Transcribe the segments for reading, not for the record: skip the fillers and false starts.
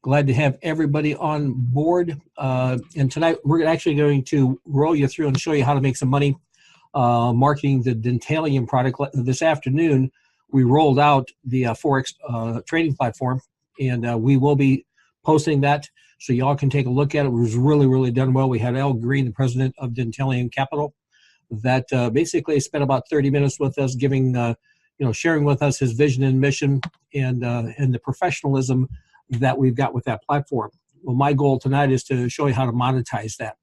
Glad to have everybody on board. And tonight we're actually going to roll you through and show you how to make some money marketing the Dentalium product. This afternoon, we rolled out the Forex trading platform, and we will be posting that so y'all can take a look at it. It was really, really done well. We had Al Green, the president of Dentalium Capital, that basically spent about 30 minutes with us, giving, sharing with us his vision and mission and the professionalism that we've got with that platform. Well, my goal tonight is to show you how to monetize that,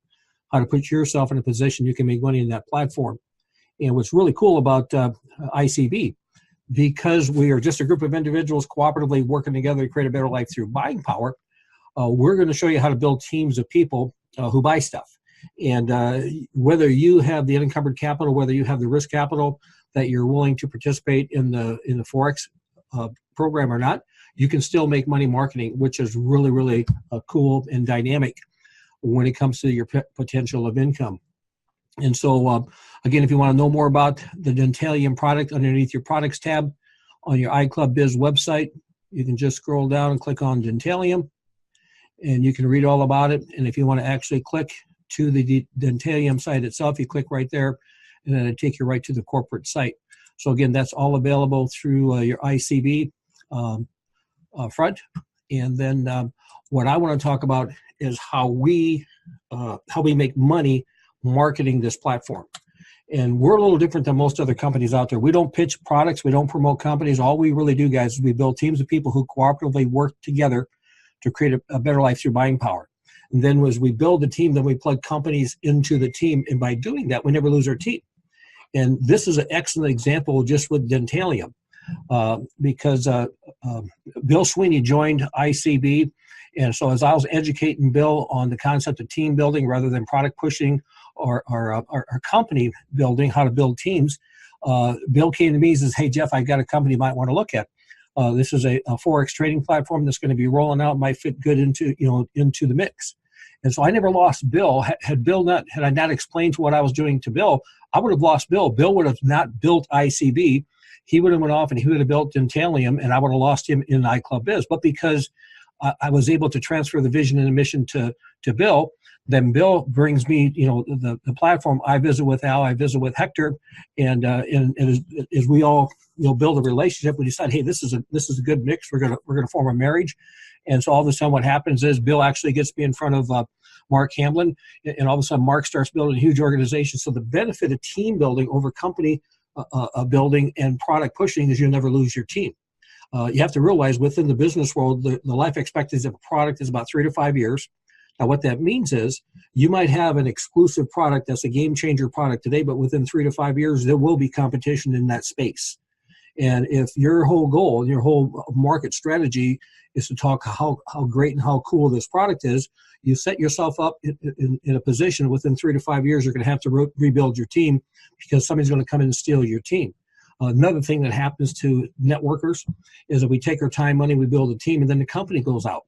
how to put yourself in a position you can make money in that platform. And what's really cool about ICB, because we are just a group of individuals cooperatively working together to create a better life through buying power, we're going to show you how to build teams of people who buy stuff. And whether you have the unencumbered capital, whether you have the risk capital that you're willing to participate in the Forex program or not, you can still make money marketing, which is really, really cool and dynamic when it comes to your potential of income. And so, again, if you want to know more about the Dentalium product, underneath your products tab on your iClub Biz website, you can just scroll down and click on Dentalium, and you can read all about it. And if you want to actually click to the Dentalium site itself, you click right there, and then it'll take you right to the corporate site. So again, that's all available through your ICB front. And then what I want to talk about is how we make money marketing this platform. And we're a little different than most other companies out there. We don't pitch products. We don't promote companies. All we really do, guys, is we build teams of people who cooperatively work together to create a better life through buying power. And then as we build the team, then we plug companies into the team. And by doing that, we never lose our team. And this is an excellent example just with Dentalium, because Bill Sweeney joined ICB. And so as I was educating Bill on the concept of team building rather than product pushing or company building, how to build teams, Bill came to me and says, "Hey, Jeff, I've got a company you might want to look at. This is a Forex trading platform that's going to be rolling out, might fit good into the mix." And so I never lost Bill. Had I not explained what I was doing to Bill, I would have lost Bill. Bill would have not built ICB. He would have went off and he would have built Dentalium, and I would have lost him in iClub Biz. But because I was able to transfer the vision and the mission to Bill, then Bill brings me, the platform. I visit with Al, I visit with Hector, and as we all build a relationship, we decide, hey, this is a good mix. We're gonna form a marriage. And so all of a sudden what happens is Bill actually gets me in front of Mark Hamlin, and all of a sudden Mark starts building a huge organization. So the benefit of team building over company building and product pushing is you'll never lose your team. You have to realize within the business world, the life expectancy of a product is about 3 to 5 years. Now what that means is you might have an exclusive product that's a game changer product today, but within 3 to 5 years, there will be competition in that space. And if your whole goal, your whole market strategy is to talk how great and how cool this product is, you set yourself up in a position within 3 to 5 years, you're going to have to rebuild your team because somebody's going to come in and steal your team. Another thing that happens to networkers is that we take our time, money, we build a team, and then the company goes out.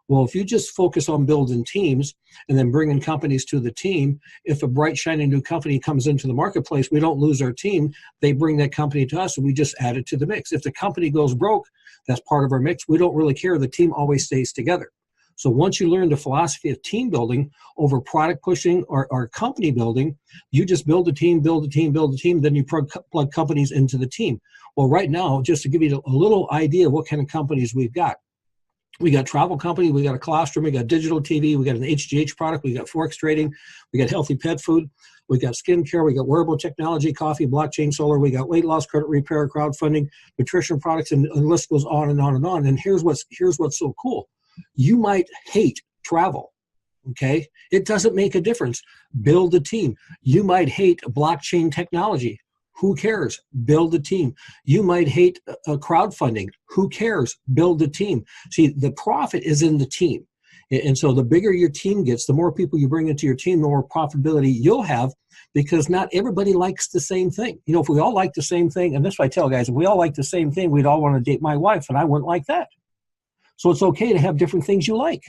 Well, if you just focus on building teams and then bringing companies to the team, if a bright, shiny new company comes into the marketplace, we don't lose our team. They bring that company to us, and we just add it to the mix. If the company goes broke, that's part of our mix. We don't really care. The team always stays together. So once you learn the philosophy of team building over product pushing or company building, you just build a team, then you plug companies into the team. Well, right now, just to give you a little idea of what kind of companies we've got. We got travel company, we got a colostrum, we got digital TV, we got an HGH product, we got Forex trading, we got healthy pet food, we got skincare, we got wearable technology, coffee, blockchain, solar, we got weight loss, credit repair, crowdfunding, nutrition products, and the list goes on and on and on. And here's what's so cool. You might hate travel, okay? It doesn't make a difference. Build a team. You might hate blockchain technology. Who cares? Build a team. You might hate crowdfunding. Who cares? Build a team. See, the profit is in the team. And so the bigger your team gets, the more people you bring into your team, the more profitability you'll have, because not everybody likes the same thing. If we all like the same thing, and this is what I tell guys, if we all like the same thing, we'd all want to date my wife, and I wouldn't like that. So it's okay to have different things you like.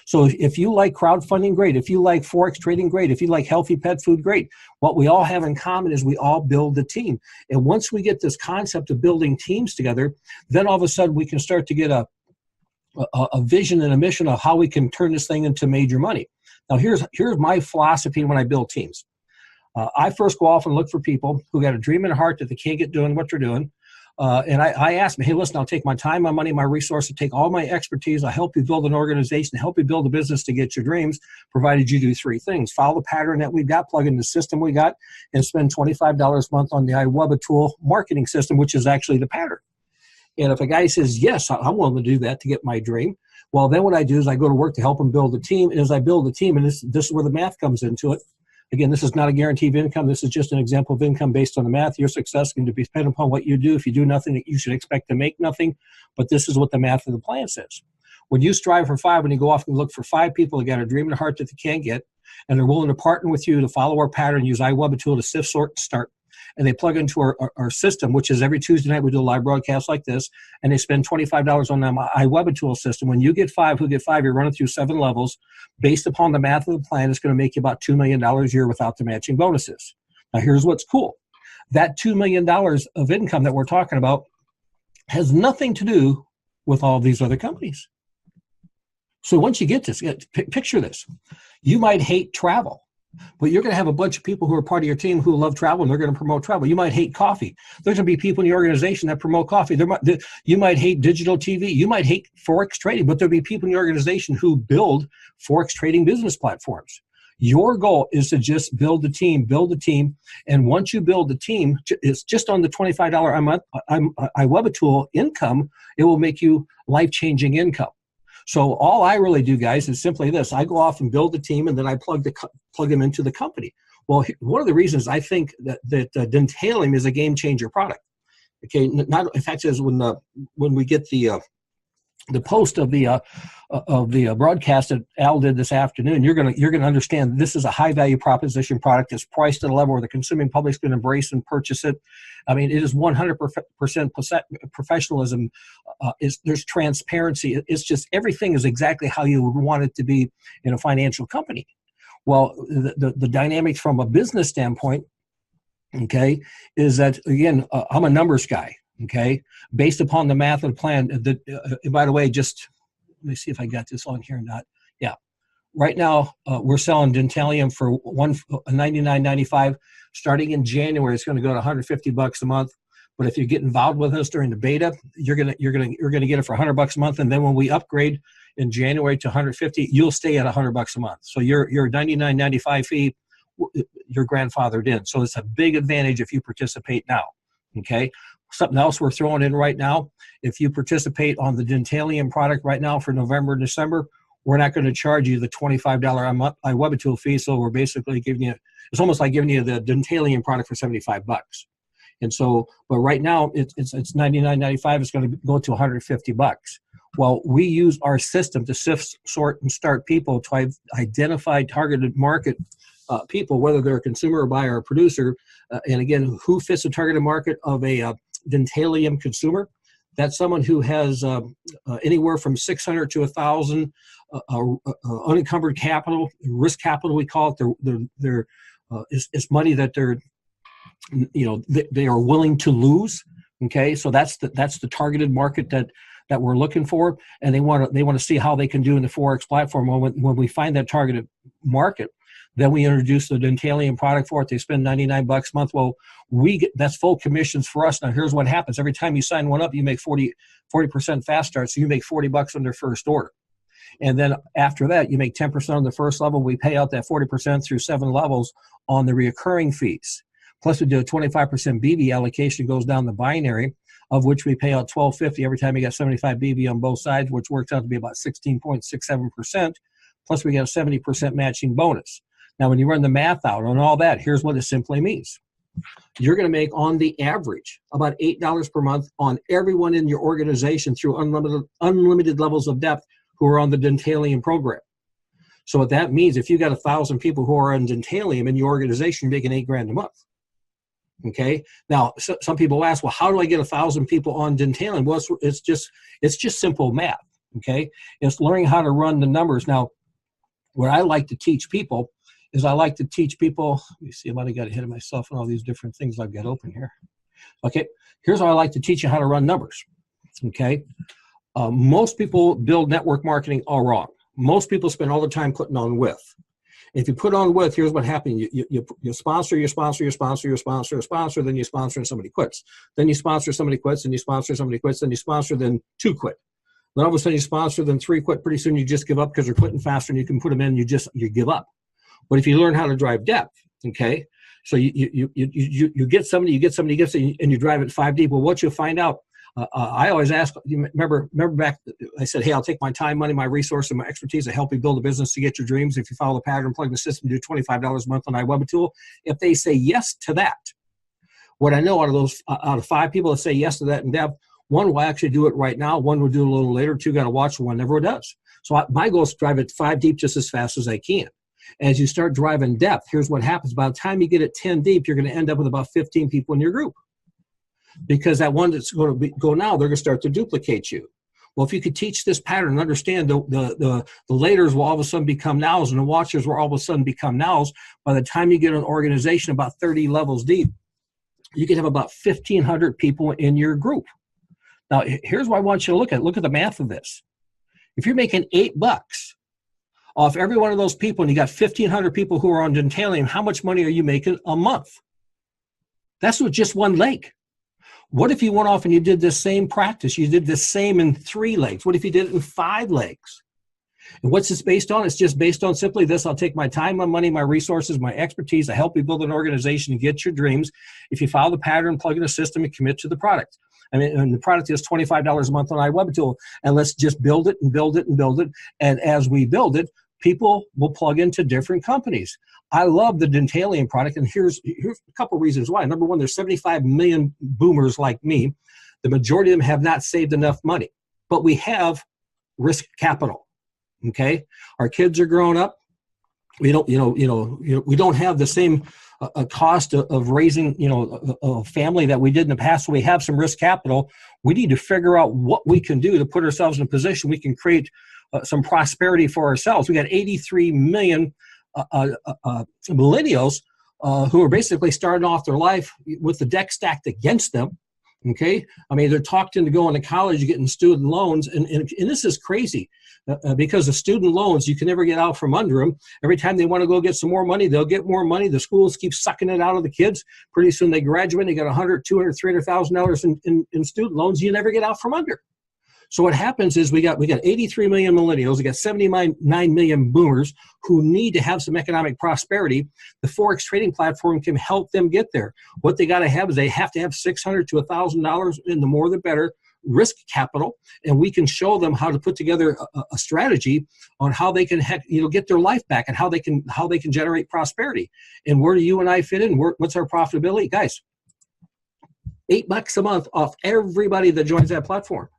So if you like crowdfunding, great. If you like Forex trading, great. If you like healthy pet food, great. What we all have in common is we all build a team. And once we get this concept of building teams together, then all of a sudden we can start to get a a vision and a mission of how we can turn this thing into major money. Now, here's my philosophy when I build teams. I first go off and look for people who got a dream in their heart that they can't get doing what they're doing. And I ask them, hey, listen, I'll take my time, my money, my resources, take all my expertise. I'll help you build an organization, help you build a business to get your dreams, provided you do three things. Follow the pattern that we've got, plug in the system we got, and spend $25 a month on the IBO tool marketing system, which is actually the pattern. And if a guy says, yes, I'm willing to do that to get my dream, well, then what I do is I go to work to help him build a team. And as I build a team, and this is where the math comes into it. Again, this is not a guarantee of income. This is just an example of income based on the math. Your success can be dependent upon what you do. If you do nothing, you should expect to make nothing. But this is what the math of the plan says. When you strive for 5, when you go off and look for 5 people who got a dream in their heart that they can't get, and they're willing to partner with you to follow our pattern, use IBO tool to sift, sort, and start, and they plug into our system, which is every Tuesday night we do a live broadcast like this, and they spend $25 on the IBO tool system. When you get 5, who get 5, you're running through 7 levels. Based upon the math of the plan, it's going to make you about $2 million a year without the matching bonuses. Now, here's what's cool. That $2 million of income that we're talking about has nothing to do with all these other companies. So once you get this, picture this. You might hate travel, but you're going to have a bunch of people who are part of your team who love travel, and they're going to promote travel. You might hate coffee. There's going to be people in the organization that promote coffee. You might hate digital TV. You might hate Forex trading, but there'll be people in the organization who build Forex trading business platforms. Your goal is to just build the team, and once you build the team, it's just on the $25 a month IBO tool income, it will make you life-changing income. So all I really do, guys, is simply this. I go off and build the team, and then I plug them into the company. Well, one of the reasons I think that Dentalium is a game-changer product. Okay, in fact, is when we get the post of the broadcast that Al did this afternoon, you're gonna understand this is a high-value proposition product. It's priced at a level where the consuming public's going to embrace and purchase it. I mean, it is 100% professionalism. There's transparency. It's just everything is exactly how you would want it to be in a financial company. Well, the dynamics from a business standpoint, okay, is that, again, I'm a numbers guy, okay, based upon the math of the plan. By the way, just let me see if I got this on here or not. Yeah. Right now, we're selling Dentalium for $99.95. Starting in January, it's going to go to $150 a month. But if you get involved with us during the beta, you're gonna get it for $100 a month. And then when we upgrade in January to $150, you'll stay at $100 a month. So your $99.95 fee, you're grandfathered in. So it's a big advantage if you participate now. Okay. Something else we're throwing in right now, if you participate on the Dentalium product right now for November and December, we're not going to charge you the $25 a month IBO tool fee. So we're basically giving you, it's almost like giving you the Dentalium product for $75. And so, but right now it's $99.95. It's going to go to $150. Well, we use our system to sift, sort, and start people to identify targeted market people, whether they're a consumer or buyer or producer. And again, who fits the targeted market of a Dentalium consumer? That's someone who has anywhere from 600 to 1,000 unencumbered capital, risk capital we call it. It's money that they are willing to lose. Okay, so that's the targeted market that we're looking for, and they want to see how they can do in the Forex platform. When we find that targeted market, then we introduce the Dentalium product for it. They spend $99 a month. Well, that's full commissions for us. Now, here's what happens. Every time you sign one up, you make 40% fast start, so you make $40 on their first order. And then after that, you make 10% on the first level. We pay out that 40% through 7 levels on the reoccurring fees. Plus, we do a 25% BB allocation, goes down the binary, of which we pay out $12.50 every time you got 75 BB on both sides, which works out to be about 16.67%. Plus, we get a 70% matching bonus. Now, when you run the math out on all that, here's what it simply means. You're going to make, on the average, about $8 per month on everyone in your organization through unlimited levels of depth who are on the Dentalium program. So what that means, if you got 1,000 people who are on Dentalium in your organization, you're making $8,000 a month. Okay. Now, some people ask, well, how do I get 1,000 people on Dentalium? Well, it's just simple math. Okay. It's learning how to run the numbers. Now, what I like to teach people is let me see, I might have got ahead of myself and all these different things I've got open here. Okay. Here's how I like to teach you how to run numbers. Okay. Most people build network marketing all wrong. Most people spend all the time putting on with. If you put on with, here's what happens. You sponsor, then you sponsor and somebody quits. Then you sponsor, somebody quits, then you sponsor, somebody quits, then you sponsor, then 2 quit. Then all of a sudden you sponsor, then 3 quit. Pretty soon you just give up because they're quitting faster and you can put them in, you give up. But if you learn how to drive depth, okay, so you get somebody, and you drive it 5 deep. Well, what you'll find out, I always ask, remember back, I said, hey, I'll take my time, money, my resource, and my expertise to help you build a business to get your dreams. If you follow the pattern, plug in the system, do $25 a month on iWebTool. If they say yes to that, what I know out of 5 people that say yes to that in depth, 1 will actually do it right now, 1 will do it a little later, 2 got to watch, 1 never does. So my goal is to drive it 5 deep just as fast as I can. As you start driving depth, here's what happens. By the time you get it 10 deep, you're going to end up with about 15 people in your group. Because that one that's going to go now, they're going to start to duplicate you. Well, if you could teach this pattern and understand the laters will all of a sudden become nows and the watchers will all of a sudden become nows, by the time you get an organization about 30 levels deep, you can have about 1,500 people in your group. Now, here's what I want you to look at. Look at the math of this. If you're making $8 off every one of those people and you got 1,500 people who are on Dentalium, how much money are you making a month? That's with just 1 leg. What if you went off and you did the same practice? You did the same in 3 legs. What if you did it in 5 legs? And what's this based on? It's just based on simply this. I'll take my time, my money, my resources, my expertise to help you build an organization and get your dreams. If you follow the pattern, plug in a system, and commit to the product. I mean, and the product is $25 a month on iWebTool. And let's just build it and build it and build it. And as we build it, people will plug into different companies. I love the Dentalium product, and here's a couple reasons why. Number 1, there's 75 million boomers like me. The majority of them have not saved enough money, but we have risk capital. Okay, our kids are growing up. We don't, we don't have the same cost of raising, a family that we did in the past. So we have some risk capital. We need to figure out what we can do to put ourselves in a position we can create some prosperity for ourselves. We got 83 million millennials who are basically starting off their life with the deck stacked against them. Okay, I mean, they're talked into going to college, getting student loans, and this is crazy because of student loans, you can never get out from under them. Every time they want to go get some more money, they'll get more money. The schools keep sucking it out of the kids. Pretty soon they graduate, they got $100, $200, $300,000 in student loans. You never get out from under. So what happens is we got 83 million millennials, we got 79 million boomers who need to have some economic prosperity. The Forex trading platform can help them get there. What they got to have is they have to have $600 to $1,000, and the more the better, risk capital, and we can show them how to put together a strategy on how they can get their life back and how they can generate prosperity. And where do you and I fit in? What's our profitability, guys? $8 a month off everybody that joins that platform.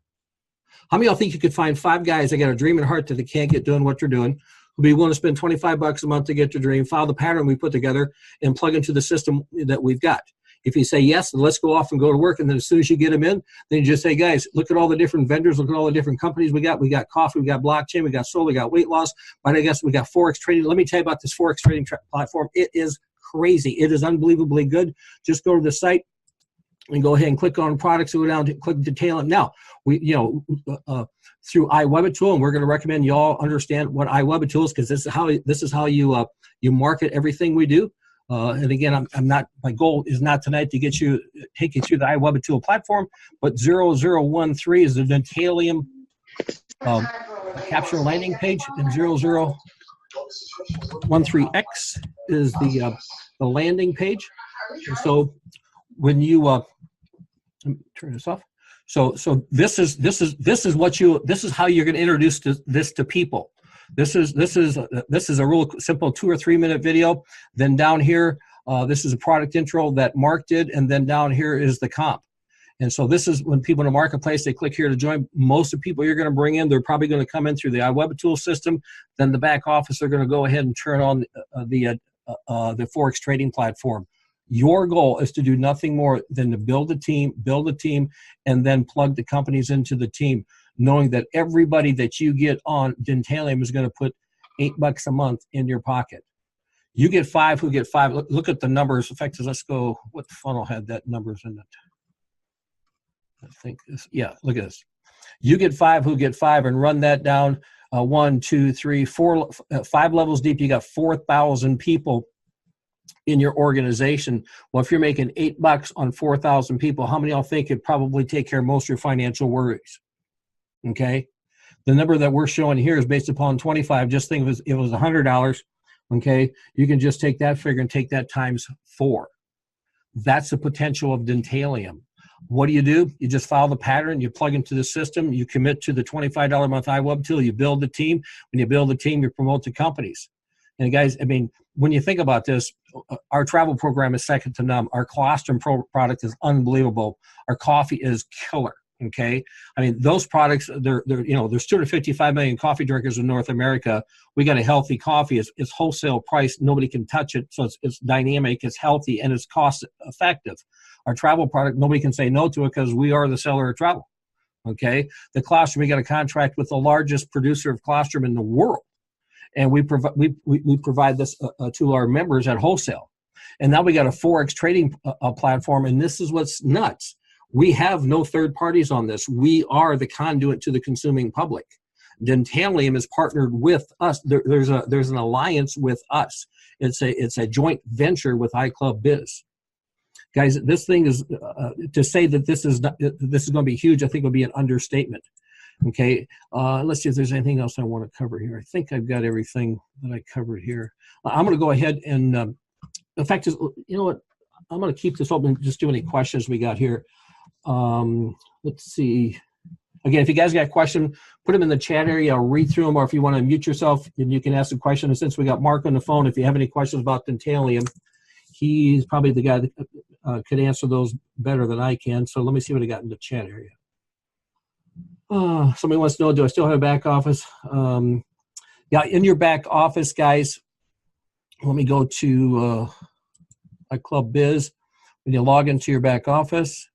How many of y'all think you could find 5 guys that got a dream and heart that they can't get doing what they're doing, who'd be willing to spend $25 a month to get your dream, follow the pattern we put together, and plug into the system that we've got? If you say yes, then let's go off and go to work. And then as soon as you get them in, then you just say, guys, look at all the different vendors, look at all the different companies we got. We got coffee, we got blockchain, we got solar, we got weight loss, but I guess we got Forex trading. Let me tell you about this Forex trading platform. It is crazy. It is unbelievably good. Just go to the site and go ahead and click on products and go down to click detail. Now, we, through iWebTool, and we're going to recommend you all understand what iWebTool is, because this is how you market everything we do. And again, my goal is not tonight to take you through the iWebTool platform, but 0013 is the Dentalium capture landing page, and 0013X is the landing page. And so when you let me turn this off. So this is how you're going to introduce this to people. This is a real simple 2 or 3 minute video. Then down here, this is a product intro that Mark did, and then down here is the comp. And so this is when people in the marketplace, they click here to join. Most of the people you're going to bring in, they're probably going to come in through the iWebTool system. Then the back office, they're going to go ahead and turn on the Forex trading platform. Your goal is to do nothing more than to build a team, and then plug the companies into the team, knowing that everybody that you get on Dentalium is going to put $8 a month in your pocket. You get 5 who get 5. Look at the numbers. In fact, let's go. What funnel had that numbers in it? I think this. Yeah, look at this. You get 5, who get 5, and run that down 1, 2, 3, 4, 5 levels deep. You got 4,000 people in your organization. Well, if you're making $8 on 4,000 people, how many of y'all think it'd probably take care of most of your financial worries? Okay. The number that we're showing here is based upon 25. Just think if it was $100. Okay. You can just take that figure and take that times 4. That's the potential of Dentalium. What do? You just follow the pattern, you plug into the system, you commit to the $25 a month iWeb tool, you build the team. When you build the team, you promote the companies. And guys, I mean, when you think about this, our travel program is second to none. Our colostrum product is unbelievable. Our coffee is killer. Okay, I mean, those products, they're there's 255 million coffee drinkers in North America. We got a healthy coffee. It's wholesale price. Nobody can touch it. So it's dynamic, it's healthy, and it's cost effective. Our travel product, nobody can say no to it because we are the seller of travel. Okay, the colostrum, we got a contract with the largest producer of colostrum in the world. And we provide this to our members at wholesale. And now we got a Forex trading platform, and this is what's nuts. We have no third parties on this. We are the conduit to the consuming public. Dentalium is partnered with us. There's an alliance with us. It's a joint venture with iClub Biz. Guys, this thing is to say that this is going to be huge, I think would be an understatement. Okay, let's see if there's anything else I want to cover here. I think I've got everything that I covered here. I'm going to go ahead and, in fact, you know what? I'm going to keep this open and just do any questions we got here. Let's see. Again, if you guys got a question, put them in the chat area. I'll read through them, or if you want to mute yourself, and you can ask a question. And since we got Mark on the phone, if you have any questions about Dentalium, he's probably the guy that could answer those better than I can. So let me see what I got in the chat area. Somebody wants to know, do I still have a back office? Yeah, in your back office, guys, let me go to iClub Biz. When you log into your back office,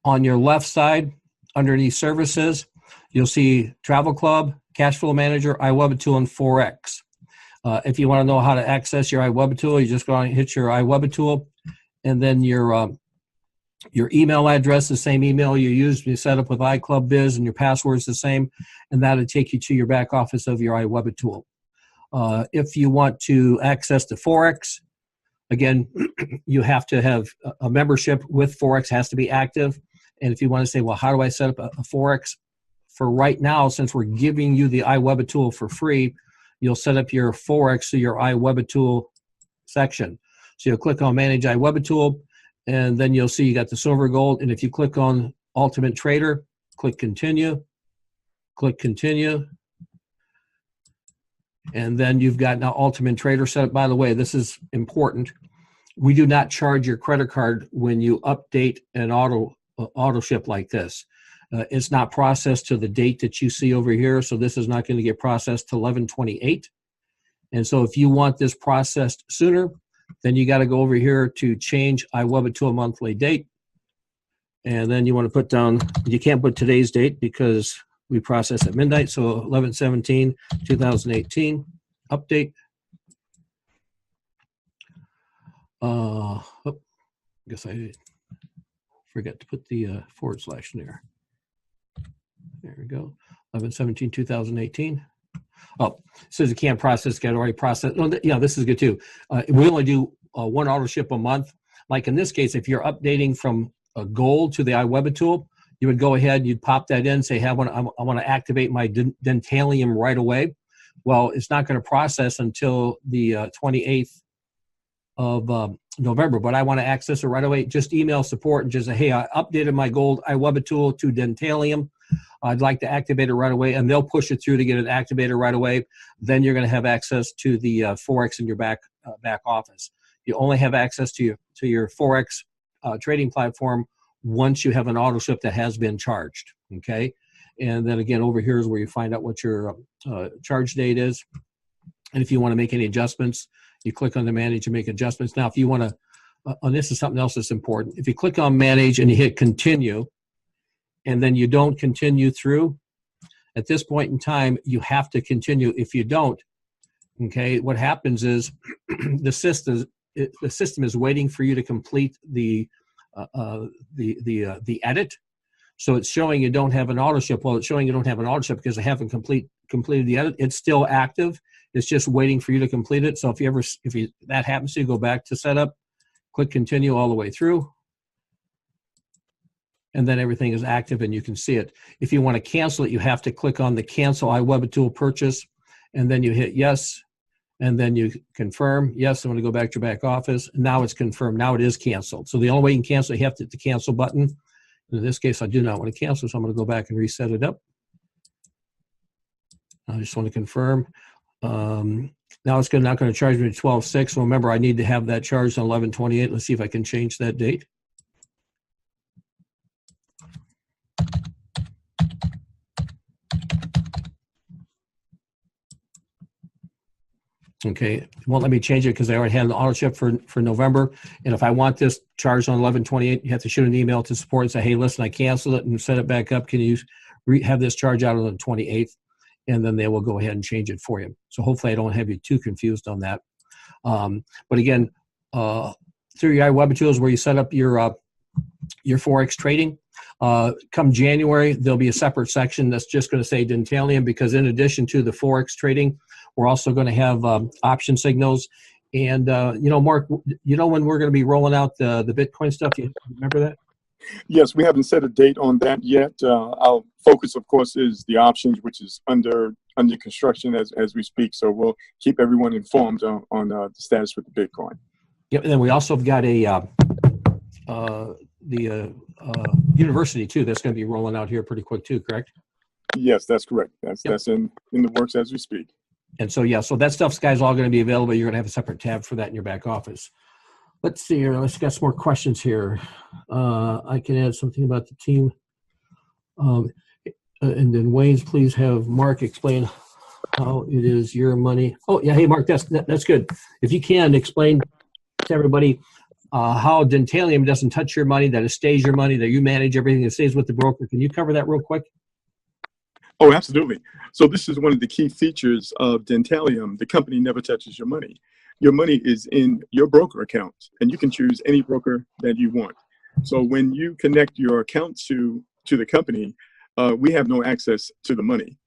on your left side, underneath services, you'll see Travel Club, Cash Flow Manager, iWeb Tool, and Forex. If you want to know how to access your iWeb Tool, you just go and hit your iWeb Tool, and then your email address, the same email you used when you set up with iClub Biz, and your password's the same, and that'll take you to your back office of your iWeb Tool. If you want to access the Forex, again, you have to have a membership with Forex, has to be active. And if you want to say, well, how do I set up a Forex? For right now, since we're giving you the iWeb Tool for free, you'll set up your Forex to your iWeb Tool section. So you'll click on Manage iWeb Tool, and then you'll see you got the silver, gold. And if you click on Ultimate Trader, click Continue, and then you've got now Ultimate Trader set up. By the way, this is important. We do not charge your credit card when you update an auto ship like this. It's not processed to the date that you see over here, so this is not going to get processed to 11/28. And so if you want this processed sooner, then you got to go over here to change iWeb to a monthly date. And then you want to put down, you can't put today's date because we process at midnight, so 11/17/2018, update. I guess I forgot to put the / in there. There we go, 11/17/2018. Oh, it says you can't process, got already processed. Oh, yeah, this is good too. We only do one auto ship a month. Like in this case, if you're updating from a gold to the iWeb Tool, you would go ahead, you'd pop that in, say, I want to activate my Dentalium right away. Well, it's not going to process until the 28th of November, but I want to access it right away. Just email support and just say, hey, I updated my gold iWeb Tool to Dentalium. I'd like to activate it right away, and they'll push it through to get it activated right away. Then you're going to have access to the Forex in your back office. You only have access to your Forex trading platform once you have an auto ship that has been charged. Okay, and then again over here is where you find out what your charge date is, and if you want to make any adjustments, you click on the Manage and make adjustments. Now, if you want to, and this is something else that's important. If you click on Manage and you hit Continue, and then you don't continue through, at this point in time, you have to continue. If you don't, okay, what happens is the system is waiting for you to complete the the edit. So it's showing you don't have an auto ship. Well, it's showing you don't have an auto ship because I haven't completed the edit. It's still active. It's just waiting for you to complete it. So if that happens to you, go back to setup, click continue all the way through, and then everything is active and you can see it. If you want to cancel it, you have to click on the cancel iWebitool purchase, and then you hit yes, and then you confirm. Yes, I want to go back to your back office. Now it's confirmed. Now it is canceled. So the only way you can cancel it, you have to hit the cancel button. In this case, I do not want to cancel, so I'm going to go back and reset it up. I just want to confirm. Now it's not going to charge me 12/6. So remember, I need to have that charged on 11/28. Let's see if I can change that date. Okay, it won't let me change it because I already had an auto ship for November. And if I want this charged on 11/28, you have to shoot an email to support and say, hey, listen, I canceled it and set it back up. Can you have this charge out on the 28th? And then they will go ahead and change it for you. So hopefully I don't have you too confused on that. But again, through your iWebitool is where you set up your Forex trading. Come January, there'll be a separate section that's just going to say Dentalium, because in addition to the Forex trading, we're also going to have option signals. And, Mark, when we're going to be rolling out the Bitcoin stuff? You remember that? Yes, we haven't set a date on that yet. Our focus, of course, is the options, which is under construction as we speak. So we'll keep everyone informed on the status with the Bitcoin. Yep, and then we also have got the university too. That's going to be rolling out here pretty quick too, correct? Yes, that's correct. That's in the works as we speak. And so that stuff's guys all going to be available. You're going to have a separate tab for that in your back office. Let's see here. Let's get some more questions here. I can add something about the team. And then Wayne's, please have Mark explain how it is your money. Oh yeah, hey Mark, that's good. If you can explain to everybody how Dentalium doesn't touch your money, that it stays your money, that you manage everything, it stays with the broker. Can you cover that real quick? Oh, absolutely. So this is one of the key features of Dentalium. The company never touches your money. Your money is in your broker account, and you can choose any broker that you want. So when you connect your account to the company, we have no access to the money.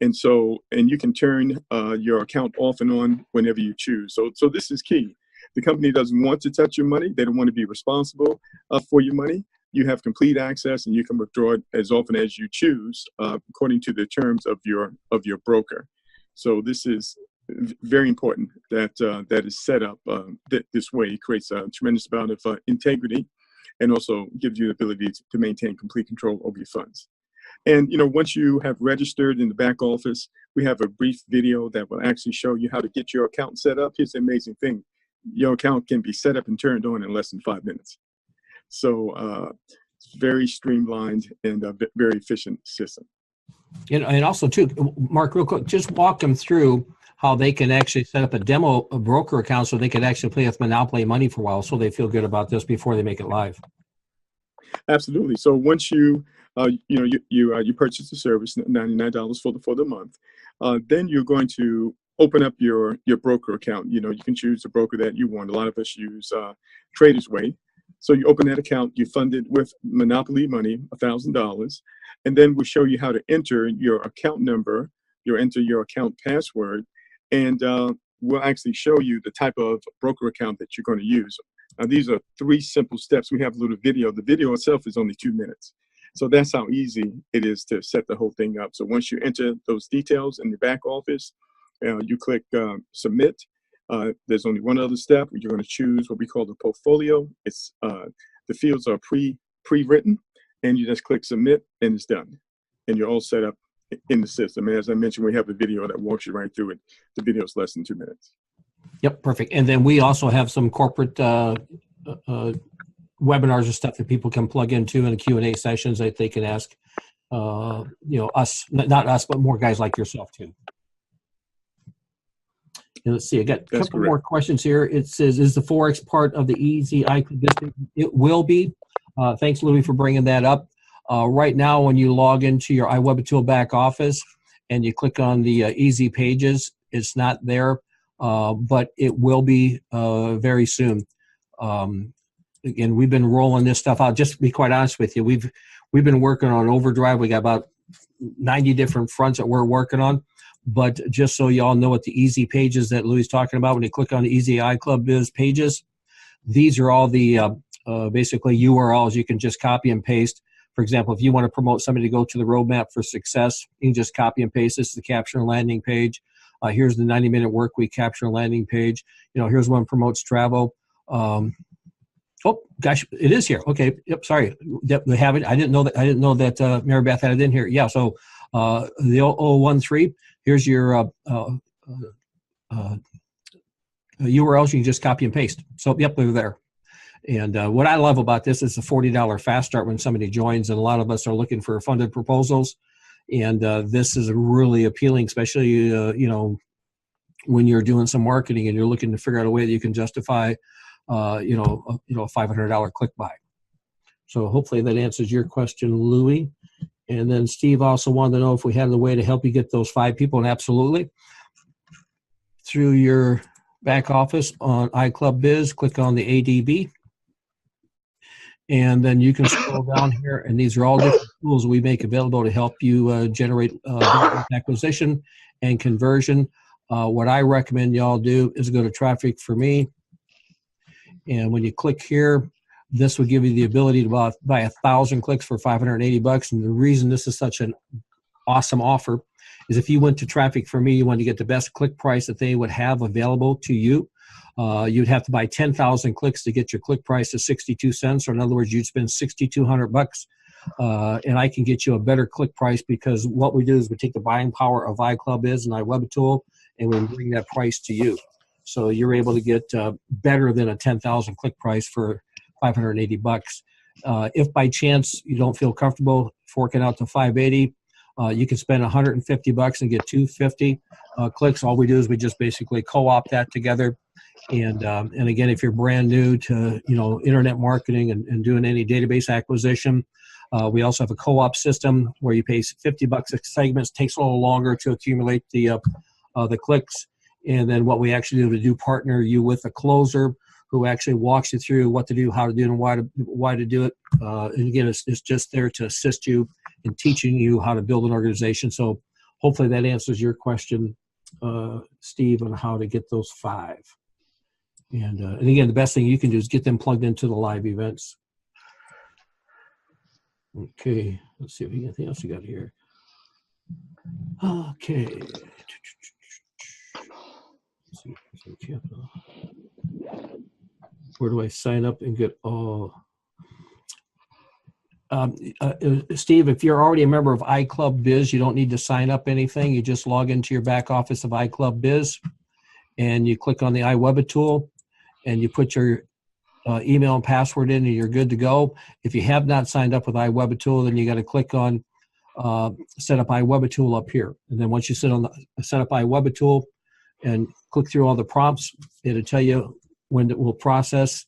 And you can turn your account off and on whenever you choose. So this is key. The company doesn't want to touch your money. They don't want to be responsible for your money. You have complete access, and you can withdraw it as often as you choose, according to the terms of your broker. So this is very important that is set up this way. It creates a tremendous amount of integrity, and also gives you the ability to maintain complete control over your funds. And once you have registered in the back office, we have a brief video that will actually show you how to get your account set up. Here's the amazing thing. Your account can be set up and turned on in less than 5 minutes. So it's very streamlined and a very efficient system. And also too, Mark, real quick, just walk them through how they can actually set up a broker account so they can actually play with Monopoly money for a while, so they feel good about this before they make it live. Absolutely. So once you purchase the service, $99 for the month, then you're going to open up your broker account. You can choose the broker that you want. A lot of us use Trader's Way. So you open that account, you fund it with Monopoly money, $1,000, and then we'll show you how to enter your account number, you'll enter your account password, and we'll actually show you the type of broker account that you're going to use. Now, these are 3 simple steps. We have a little video. The video itself is only 2 minutes. So that's how easy it is to set the whole thing up. So once you enter those details in the back office, you click submit. There's only one other step. You're going to choose what we call the portfolio. It's the fields are pre-written, and you just click submit, and it's done. And you're all set up in the system. And as I mentioned, we have a video that walks you right through it. The video is less than 2 minutes. Yep, perfect. And then we also have some corporate webinars and stuff that people can plug into in the Q&A sessions that they can ask, us, not us, but more guys like yourself too. And let's see, I got a couple more questions here. It says, is the Forex part of the Easy IQ business? It will be. Thanks, Louis, for bringing that up. Right now, when you log into your iWebitool back office and you click on the Easy Pages, it's not there, but it will be very soon. again, we've been rolling this stuff out. Just to be quite honest with you, we've been working on overdrive. We got about 90 different fronts that we're working on. But just so y'all know what the easy pages that Louis is talking about, when you click on the Easy iClub Biz pages, these are all the basically URLs you can just copy and paste. For example, if you want to promote somebody to go to the roadmap for success, you can just copy and paste. This is the capture and landing page. Here's the 90-minute work week capture and landing page. Here's one promotes travel. Oh gosh, it is here. Okay, yep. Sorry, we have it. I didn't know that Mary Beth had it in here. Yeah. So the 013. Here's your URLs. You can just copy and paste. So yep, they're there. And what I love about this is the $40 fast start when somebody joins, and a lot of us are looking for funded proposals. And this is really appealing, especially when you're doing some marketing and you're looking to figure out a way that you can justify a $500 click buy. So hopefully that answers your question, Louis. And then Steve also wanted to know if we had a way to help you get those 5 people, and absolutely. Through your back office on iClub Biz, click on the ADB. And then you can scroll down here, and these are all different tools we make available to help you generate acquisition and conversion. What I recommend y'all do is go to Traffic for Me. And when you click here, this will give you the ability to buy 1,000 clicks for $580. And the reason this is such an awesome offer is if you went to Traffic for Me, you want to get the best click price that they would have available to you. You'd have to buy 10,000 clicks to get your click price to 62 cents, or in other words, you'd spend $6,200. And I can get you a better click price, because what we do is we take the buying power of iClub Biz and iWebTool, and we bring that price to you. So you're able to get better than a 10,000 click price for $580. If by chance you don't feel comfortable forking out to $580, you can spend $150 and get 250 clicks. All we do is we just basically co-op that together. And again, if you're brand new to internet marketing and doing any database acquisition, we also have a co-op system where you pay $50 a segment. It takes a little longer to accumulate the clicks. And then what we actually do partner you with a closer who actually walks you through what to do, how to do it, and why to do it. And again, it's just there to assist you in teaching you how to build an organization. So hopefully that answers your question, Steve, on how to get those 5. And again, the best thing you can do is get them plugged into the live events. Okay, let's see if we got anything else we got here. Okay. Where do I sign up and get Steve, if you're already a member of iClub Biz, you don't need to sign up anything. You just log into your back office of iClub Biz, and you click on the iWebTool, and you put your email and password in, and you're good to go. If you have not signed up with iWebTool, then you got to click on Set Up iWebTool up here. And then once you set up iWebTool and click through all the prompts, it'll tell you when it will process.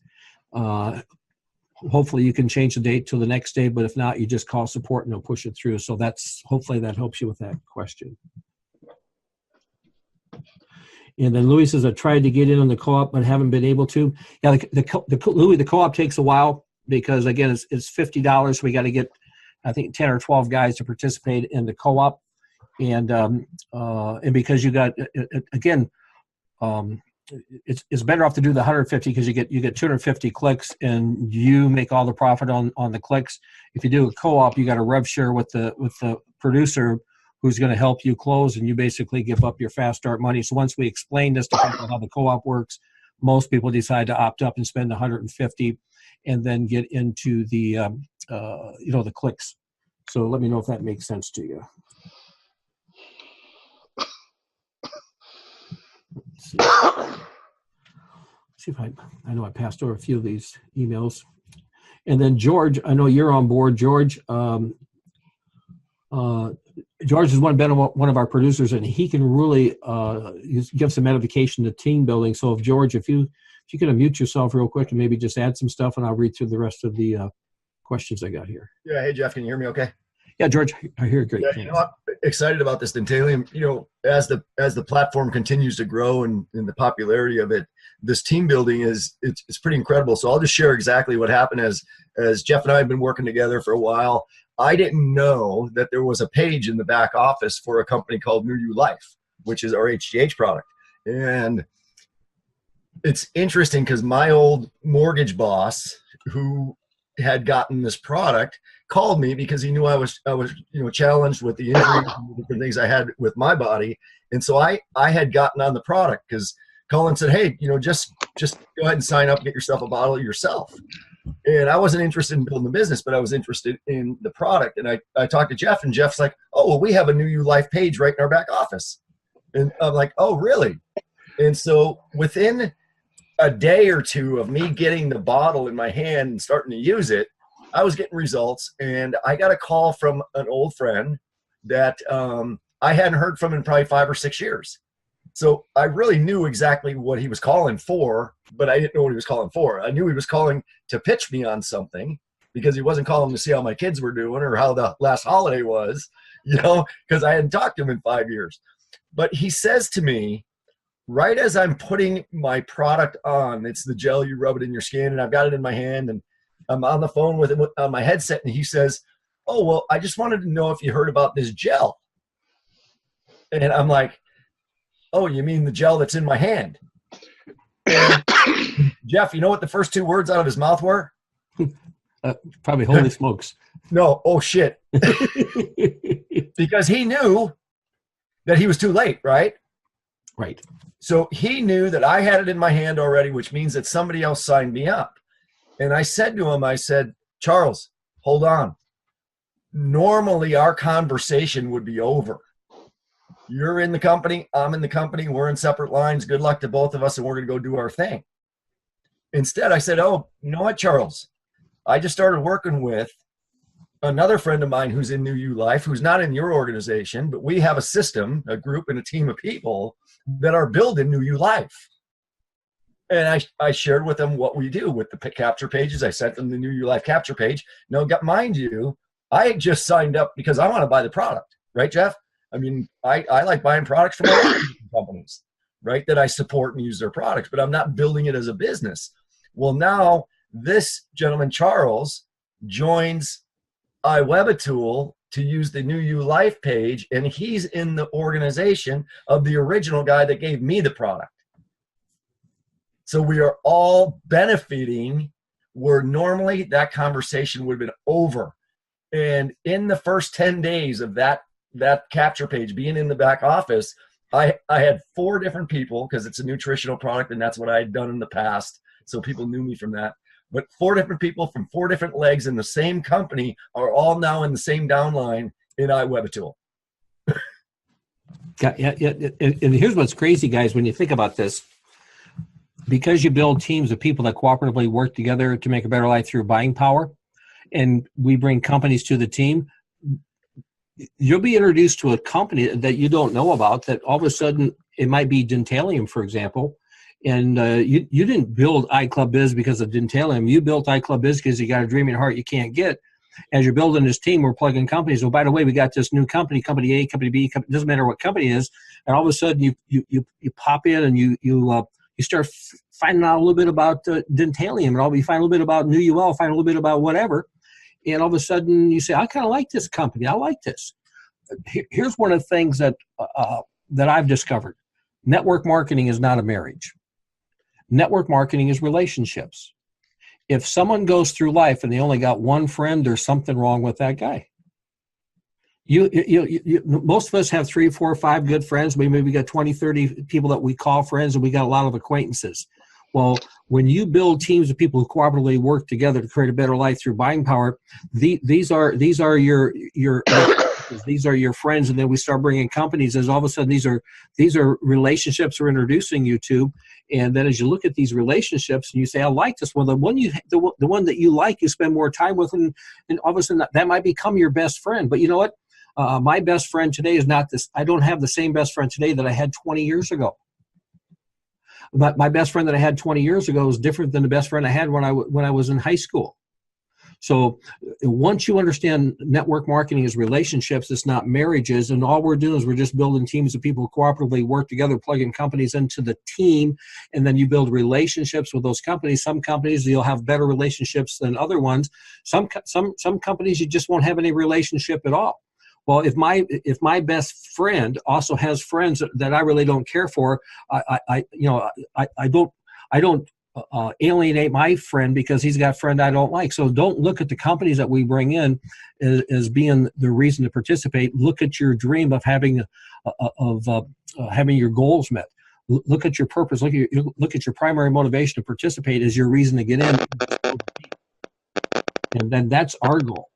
Hopefully you can change the date to the next day, but if not, you just call support and they'll push it through. So hopefully that helps you with that question. And then Louis says, I tried to get in on the co-op, but haven't been able to. Yeah, Louis, the co-op takes a while because, again, it's $50. So we got to get, I think, 10 or 12 guys to participate in the co-op. And because you got, again, it's better off to do the 150 because you get 250 clicks and you make all the profit on the clicks. If you do a co-op, you got a rev share with the producer who's going to help you close, and you basically give up your fast start money. So once we explain this to people how the co-op works, most people decide to opt up and spend 150 and then get into the the clicks. So let me know if that makes sense to you. Let's see if I know I passed over a few of these emails. And then George, I know you're on board, George. George has been one of our producers, and he can really give some edification to team building. So if George, if you can unmute yourself real quick and maybe just add some stuff, and I'll read through the rest of the questions I got here. Yeah. Hey, Jeff, can you hear me okay? Yeah, George, I hear you great. Yeah, excited about this Dentalium. You know, as the platform continues to grow and the popularity of it, this team building it's pretty incredible. So I'll just share exactly what happened as Jeff and I have been working together for a while. I didn't know that there was a page in the back office for a company called New You Life, which is our HGH product. And it's interesting because my old mortgage boss, who had gotten this product, called me because he knew I was challenged with the injuries and the different things I had with my body. And so I had gotten on the product because Colin said, hey, just go ahead and sign up and get yourself a bottle yourself. And I wasn't interested in building the business, but I was interested in the product. And I talked to Jeff, and Jeff's like, oh, well, we have a New You Life page right in our back office. And I'm like, oh, really? And so within a day or two of me getting the bottle in my hand and starting to use it, I was getting results. And I got a call from an old friend that I hadn't heard from in probably 5 or 6 years. So I really knew exactly what he was calling for, but I didn't know what he was calling for. I knew he was calling to pitch me on something because he wasn't calling to see how my kids were doing or how the last holiday was, because I hadn't talked to him in 5 years. But he says to me, right as I'm putting my product on, it's the gel, you rub it in your skin, and I've got it in my hand, and I'm on the phone with him on my headset, and he says, oh, well, I just wanted to know if you heard about this gel. And I'm like, oh, you mean the gel that's in my hand? And Jeff, you know what the first 2 words out of his mouth were? Probably holy smokes. No, oh shit. Because he knew that he was too late, right? Right. So he knew that I had it in my hand already, which means that somebody else signed me up. And I said to him, I said, Charles, hold on. Normally our conversation would be over. You're in the company, I'm in the company, we're in separate lines. Good luck to both of us, and we're going to go do our thing. Instead, I said, oh, you know what, Charles? I just started working with another friend of mine who's in New You Life, who's not in your organization, but we have a system, a group, and a team of people that are building New You Life. And I shared with them what we do with the capture pages. I sent them the New You Life capture page. Now, mind you, I just signed up because I want to buy the product, right, Jeff? I mean, I like buying products from a lot of companies, right, that I support and use their products, but I'm not building it as a business. Well, now this gentleman, Charles, joins iWebAtool to use the New You Life page, and he's in the organization of the original guy that gave me the product. So we are all benefiting where normally that conversation would have been over. And in the first 10 days of that capture page being in the back office, I had 4 different people, because it's a nutritional product and that's what I had done in the past. So people knew me from that. But 4 different people from 4 different legs in the same company are all now in the same downline in iWebAtool. Yeah. And here's what's crazy, guys, when you think about this. Because you build teams of people that cooperatively work together to make a better life through buying power, and we bring companies to the team, you'll be introduced to a company that you don't know about, that all of a sudden it might be Dentalium, for example. And you didn't build iClubBiz because of Dentalium. You built iClubBiz because you got a dream in your heart you can't get. As you're building this team, we're plugging companies. Oh, by the way, we got this new company, company A, company B, doesn't matter what company it is. And all of a sudden you pop in and you start finding out a little bit about Dentalium, and you find a little bit about New UL, find a little bit about whatever. And all of a sudden you say, I kind of like this company. I like this. Here's one of the things that I've discovered. Network marketing is not a marriage. Network marketing is relationships. If someone goes through life and they only got one friend, there's something wrong with that guy. Most of us have 3, 4, 5 good friends. Maybe we got 20, 30 people that we call friends, and we got a lot of acquaintances. Well, when you build teams of people who cooperatively work together to create a better life through buying power, these are your these are your friends, and then we start bringing companies. As all of a sudden, these are relationships we're introducing you to, and then as you look at these relationships and you say, I like this one, the one that you like, you spend more time with, and all of a sudden that might become your best friend. But you know what? My best friend today is not this. I don't have the same best friend today that I had 20 years ago. But my best friend that I had 20 years ago is different than the best friend I had when I was in high school. So once you understand network marketing is relationships, it's not marriages, and all we're doing is we're just building teams of people who cooperatively work together, plugging companies into the team, and then you build relationships with those companies. Some companies you'll have better relationships than other ones. Some companies you just won't have any relationship at all. Well, if my best friend also has friends that I really don't care for, I don't alienate my friend because he's got a friend I don't like. So don't look at the companies that we bring in as being the reason to participate. Look at your dream of having your goals met. Look at your purpose. Look at your primary motivation to participate as your reason to get in. And then that's our goal.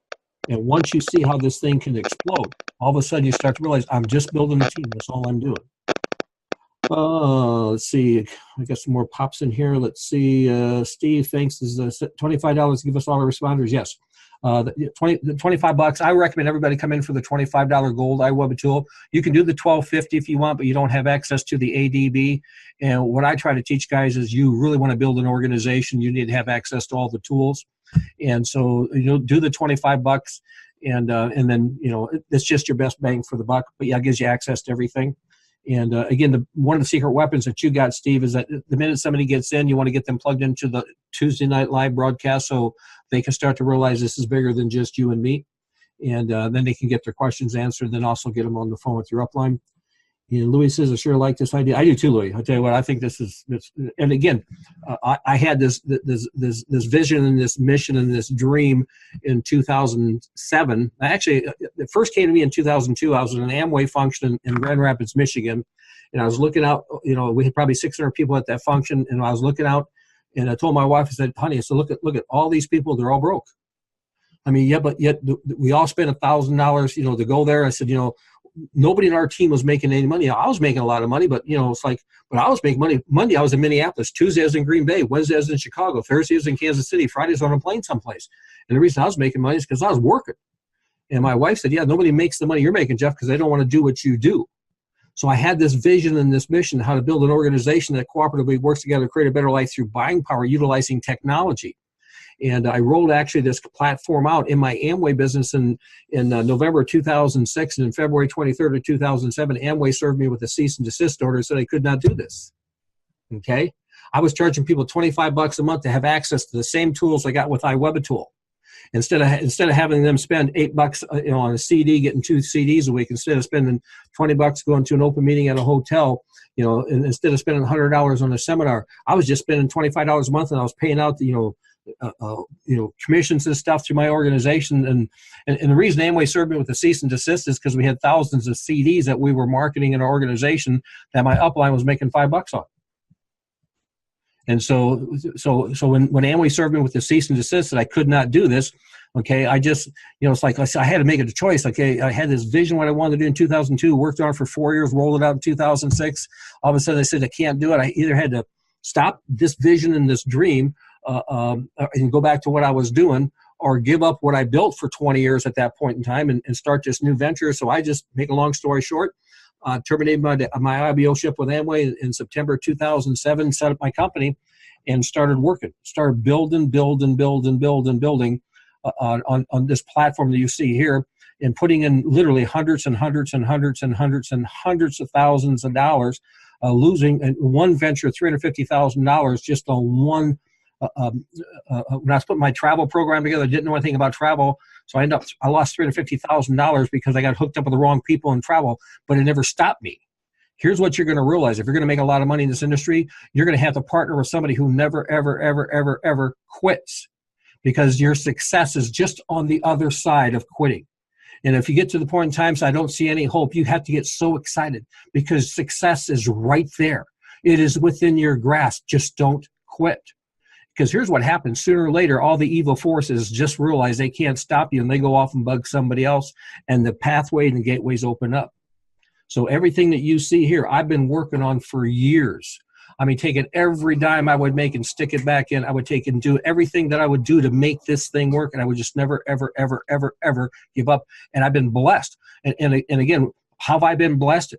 And once you see how this thing can explode, all of a sudden you start to realize, I'm just building a team. That's all I'm doing. Let's see. I got some more pops in here. Let's see. Steve, thanks. Is $25 to give us all the responders? Yes. The $25. I recommend everybody come in for the $25 gold iWeb tool. You can do the $12.50 if you want, but you don't have access to the ADB. And what I try to teach guys is you really want to build an organization. You need to have access to all the tools. And so do the $25, and then it's just your best bang for the buck. But yeah, it gives you access to everything. And again, one of the secret weapons that you got, Steve, is that the minute somebody gets in, you want to get them plugged into the Tuesday night live broadcast so they can start to realize this is bigger than just you and me. And then they can get their questions answered, then also get them on the phone with your upline. And Louis says, I sure like this idea. I do too, Louis. I tell you what, I think this is, and again, I had this vision and this mission and this dream in 2007. Actually, it first came to me in 2002. I was at an Amway function in Grand Rapids, Michigan, and I was looking out, we had probably 600 people at that function, and I was looking out, and I told my wife, I said, honey, so look at all these people, they're all broke. I mean, yeah, but yet we all spent $1,000, to go there. I said, nobody in our team was making any money. I was making a lot of money, but it's like, but I was making money. Monday I was in Minneapolis, Tuesday I was in Green Bay, Wednesday I was in Chicago, Thursday I was in Kansas City, Friday I was on a plane someplace. And the reason I was making money is because I was working. And my wife said, yeah, nobody makes the money you're making, Jeff, because they don't want to do what you do. So I had this vision and this mission, how to build an organization that cooperatively works together to create a better life through buying power, utilizing technology. And I rolled actually this platform out in my Amway business in November 2006, and in February 23rd of 2007, Amway served me with a cease and desist order, said I could not do this. Okay, I was charging people $25 a month to have access to the same tools I got with iWeb tool. Instead of having them spend $8 on a CD, getting 2 CDs a week, instead of spending $20 going to an open meeting at a hotel, and instead of spending $100 on a seminar, I was just spending $25 a month, and I was paying out commissions and stuff through my organization. And the reason Amway served me with the cease and desist is because we had thousands of CDs that we were marketing in our organization that my upline was making $5 on. And so when Amway served me with the cease and desist that I could not do this, okay, I just, it's like I had to make it a choice. Okay, I had this vision what I wanted to do in 2002, worked on it for 4 years, rolled it out in 2006. All of a sudden I said I can't do it. I either had to stop this vision and this dream and go back to what I was doing, or give up what I built for 20 years at that point in time and start this new venture. So I just, make a long story short, terminated my IBO ship with Amway in September 2007, set up my company, and started working. Started building on this platform that you see here, and putting in literally hundreds and hundreds and hundreds and hundreds and hundreds of thousands of dollars, losing in one venture $350,000 just on one. When I was putting my travel program together, I didn't know anything about travel, so I lost $350,000 because I got hooked up with the wrong people in travel. But it never stopped me. Here's what you're going to realize: if you're going to make a lot of money in this industry, you're going to have to partner with somebody who never, ever, ever, ever, ever quits, because your success is just on the other side of quitting. And if you get to the point in time, so I don't see any hope, you have to get so excited because success is right there. It is within your grasp. Just don't quit. Because here's what happens. Sooner or later, all the evil forces just realize they can't stop you, and they go off and bug somebody else, and the pathway and the gateways open up. So everything that you see here, I've been working on for years. I mean, taking every dime I would make and stick it back in. I would take and do everything that I would do to make this thing work, and I would just never, ever, ever, ever, ever give up. And I've been blessed. And again, how have I been blessed?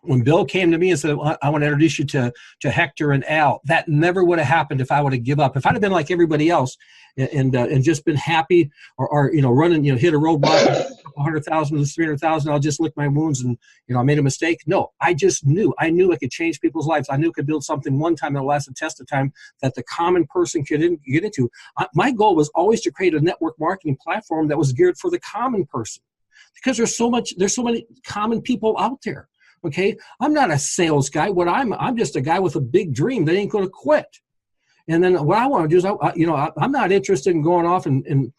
When Bill came to me and said, I want to introduce you to Hector and Al, that never would have happened if I would have given up. If I'd have been like everybody else and just been happy or running, hit a roadblock, 100,000 to 300,000, I'll just lick my wounds and, I made a mistake. No, I just knew. I knew I could change people's lives. I knew I could build something one time that'll last a test of time that the common person could get into. My goal was always to create a network marketing platform that was geared for the common person because there's so many common people out there. Okay, I'm not a sales guy. I'm just a guy with a big dream that ain't going to quit. And then what I want to do is, I'm not interested in going off and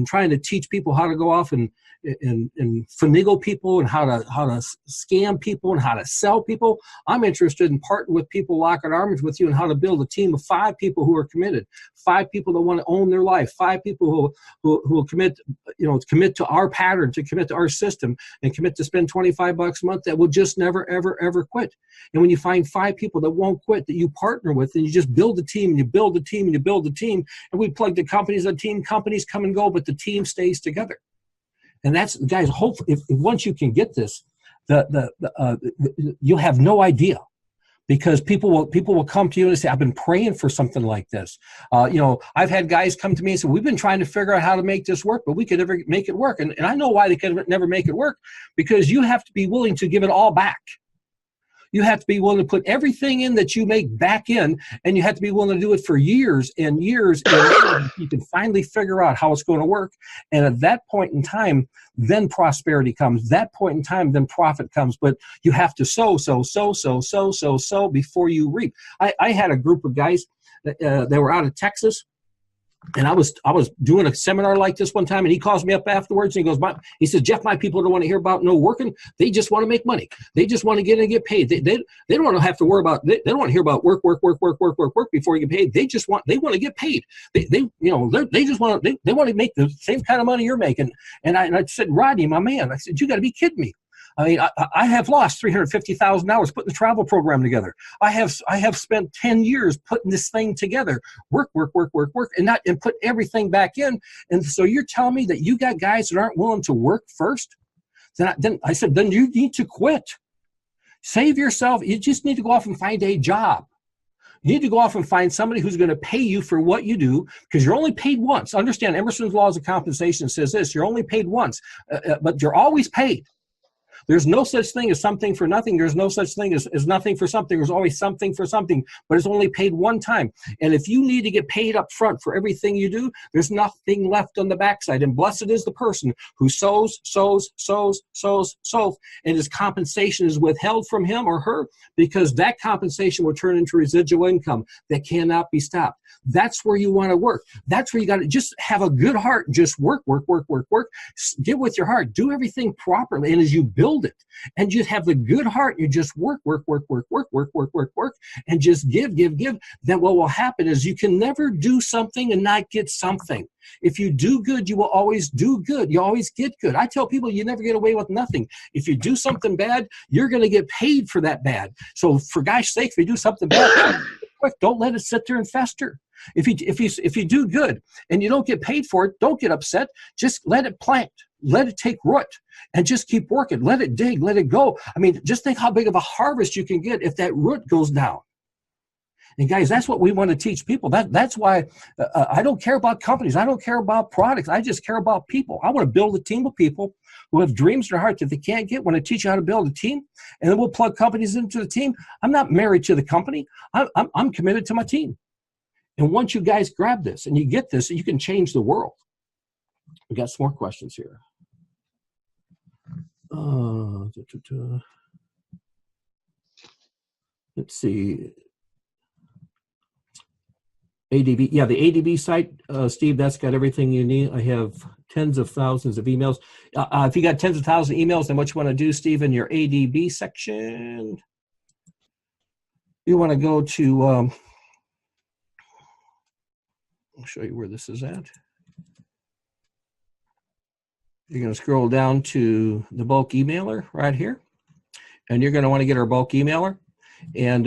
trying to teach people how to go off and finagle people and how to scam people and how to sell people. I'm interested in partnering with people, locking arms with you, and how to build a team of 5 people who are committed, 5 people that want to own their life, 5 people who will commit to our pattern, to commit to our system, and commit to spend $25 a month that will just never, ever, ever quit. And when you find 5 people that won't quit, that you partner with, and you just build a team, and you build a team, and you build a team, and we plug the companies, companies come and go, but the team stays together. And that's, guys, hopefully, if once you can get this, you'll have no idea, because people will come to you and say, I've been praying for something like this. I've had guys come to me and say, we've been trying to figure out how to make this work, but we could never make it work. And I know why they can never make it work, because you have to be willing to give it all back. You have to be willing to put everything in that you make back in, and you have to be willing to do it for years and years and years. You can finally figure out how it's going to work. And at that point in time, then prosperity comes. That point in time, then profit comes. But you have to sow before you reap. I had a group of guys that were out of Texas. And I was doing a seminar like this one time, and he calls me up afterwards, and he goes, he says, Jeff, my people don't want to hear about no working. They just want to make money. They just want to get in and get paid. They don't want to have to worry about, they don't want to hear about work before you get paid. They want to get paid. They just want to, they want to make the same kind of money you're making. And I said, Rodney, my man, I said, you got to be kidding me. I mean, I have lost $350,000 putting the travel program together. I have spent 10 years putting this thing together, work, and put everything back in. And so you're telling me that you got guys that aren't willing to work first? Then I said, then you need to quit. Save yourself. You just need to go off and find a job. You need to go off and find somebody who's going to pay you for what you do, because you're only paid once. Understand, Emerson's Laws of Compensation says this: you're only paid once, but you're always paid. There's no such thing as something for nothing. There's no such thing as nothing for something. There's always something for something, but it's only paid one time. And if you need to get paid up front for everything you do, there's nothing left on the backside. And blessed is the person who sows, and his compensation is withheld from him or her, because that compensation will turn into residual income that cannot be stopped. That's where you want to work. That's where you got to just have a good heart. Just work. Get with your heart. Do everything properly. And as you build it, and just have the good heart, you just work, and just give. Then what will happen is you can never do something and not get something. If you do good, you will always do good. You always get good. I tell people you never get away with nothing. If you do something bad, you're going to get paid for that bad. So for gosh sake, if you do something bad, quick, don't let it sit there and fester. If you do good and you don't get paid for it, don't get upset. Just let it plant. Let it take root, and just keep working. Let it dig. Let it go. I mean, just think how big of a harvest you can get if that root goes down. And guys, that's what we want to teach people. That's why I don't care about companies. I don't care about products. I just care about people. I want to build a team of people who have dreams in their heart that they can't get. When I teach you how to build a team, and then we'll plug companies into the team. I'm not married to the company. I'm committed to my team. And once you guys grab this and you get this, you can change the world. We got some more questions here. Let's see. ADB, yeah, the ADB site, Steve, that's got everything you need. I have tens of thousands of emails. If you got tens of thousands of emails, then what you want to do, Steve, in your ADB section, you want to go to, I'll show you where this is at. You're going to scroll down to the bulk emailer right here, and you're going to want to get our bulk emailer. And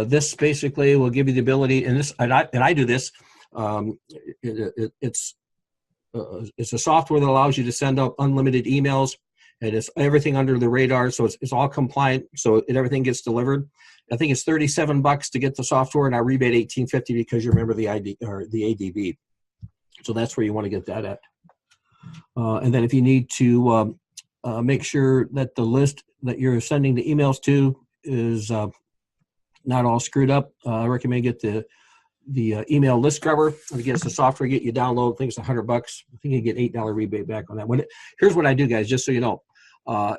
this basically will give you the ability, and I do this. It's a software that allows you to send out unlimited emails. and it's everything under the radar. So it's all compliant. So everything gets delivered. I think it's $37 to get the software, and I rebate $18.50 because you remember the ID or the ADB. So that's where you want to get that at. And then if you need to make sure that the list that you're sending the emails to is not all screwed up, I recommend get the email list scrubber. Again, it's the software you download. I think it's $100. I think you get $8 rebate back on that. Here's what I do, guys, just so you know.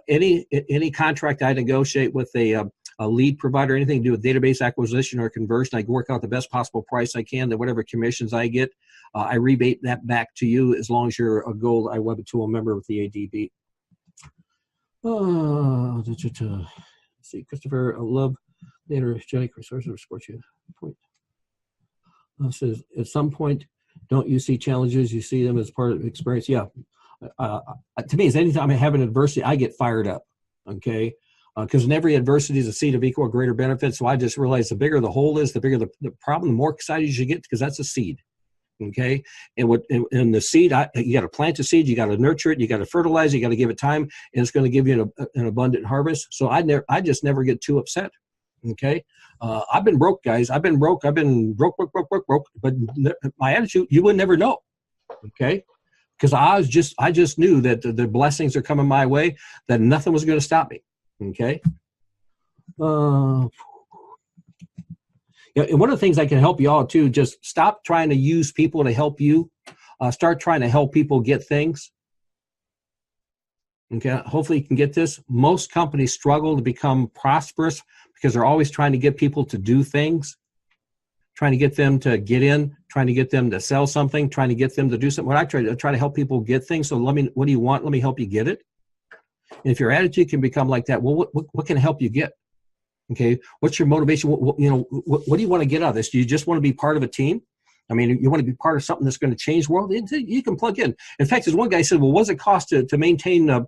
Any contract I negotiate with a lead provider, anything to do with database acquisition or conversion, I work out the best possible price I can. That whatever commissions I get, I rebate that back to you as long as you're a Gold iWeb Tool member with the ADB. Let's see, Christopher, I love the energetic resources of support you. Point. Says at some point, don't you see challenges? You see them as part of the experience. Yeah. To me, anytime I have an adversity, I get fired up. Okay. Because in every adversity is a seed of equal or greater benefit. So I just realized the bigger the hole is, the bigger the problem, the more excited you get, because that's a seed. Okay. And the seed, you got to plant the seed, you got to nurture it, you got to fertilize it, you got to give it time, and it's going to give you an abundant harvest. So I just never get too upset. Okay. I've been broke, guys. I've been broke. But my attitude, you would never know. Okay. Because I just knew that the blessings are coming my way, that nothing was going to stop me. Okay. Yeah, and one of the things I can help you all too, just stop trying to use people to help you. Start trying to help people get things. Okay. Hopefully you can get this. Most companies struggle to become prosperous because they're always trying to get people to do things, trying to get them to get in, trying to get them to sell something, trying to get them to do something. What I try to help people get things. So what do you want? Let me help you get it. And if your attitude can become like that, well, what can help you get? Okay. What's your motivation? What do you want to get out of this? Do you just want to be part of a team? I mean, you want to be part of something that's going to change the world? You can plug in. In fact, as one guy said, well, what does it cost to maintain a